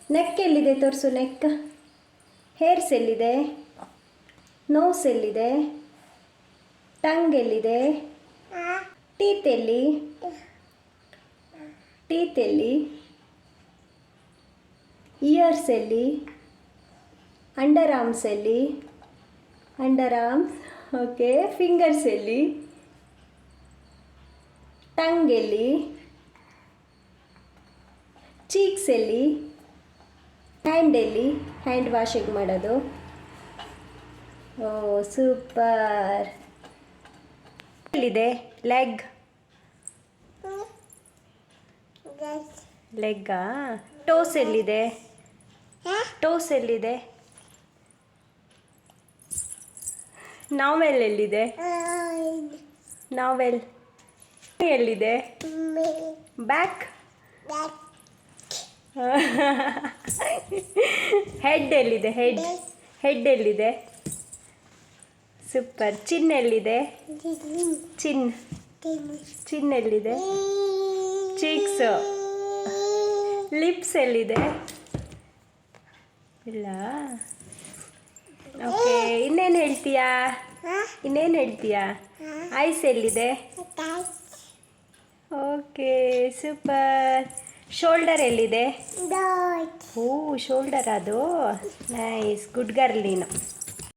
Neck ಎಲ್ಲಿದೆ ತೋರಿಸು. Neck. Hairs ಎಲ್ಲಿದೆ? ನೋಸ್ ಎಲ್ಲಿದೆ? ಟಂಗ್ ಎಲ್ಲಿದೆ? ಟೀತ್ ಎಲ್ಲಿ? ಟೀತ್ ಎಲ್ಲಿ? ಇಯರ್ಸ್ ಎಲ್ಲಿ? ಅಂಡರ್ ಆರ್ಮ್ಸ್ ಎಲ್ಲಿ? Under arms. ಓಕೆ. ಫಿಂಗರ್ಸ್ ಎಲ್ಲಿ? ಟಂಗ್ ಎಲ್ಲಿ? ಚೀಕ್ಸ್ ಎಲ್ಲಿ? ಹ್ಯಾಂಡ್ ಎಲ್ಲಿ? ಹ್ಯಾಂಡ್ ವಾಷಿಂಗ್ ಮಾಡೋದು. ಓ ಸೂಪರ್. ಎಲ್ಲಿದೆ? ಲೆಗ್. ಲೆಗ್ಗಾ? ಟೋಸ್ ಎಲ್ಲಿದೆ? ಟೋಸ್ ಎಲ್ಲಿದೆ? ನಾವೆಲ್ ಎಲ್ಲಿದೆ? ನಾವೆಲ್ ಎಲ್ಲಿದೆ? ಬ್ಯಾಕ್. ಹೆಡ್ ಎಲ್ಲಿದೆ? ಹೆಡ್. ಹೆಡ್ ಎಲ್ಲಿದೆ? ಸೂಪರ್. ಚಿನ್ ಎಲ್ಲಿದೆ? ಚಿನ್. ಚಿನ್ ಎಲ್ಲಿದೆ? ಚೀಕ್ಸು. ಲಿಪ್ಸ್ ಎಲ್ಲಿದೆ? ಇಲ್ಲ. ಓಕೆ. ಇನ್ನೇನು ಹೇಳ್ತೀಯಾ? ಇನ್ನೇನು ಹೇಳ್ತೀಯಾ? ಐಸ್ ಎಲ್ಲಿದೆ? Okay super. ಶೋಲ್ಡರ್ ಎಲ್ಲಿದೆ? ಓ ಶೋಲ್ಡರ್ ಅದು. ನೈಸ್. ಗುಡ್ ಗರ್ಲ್ ನೀನು.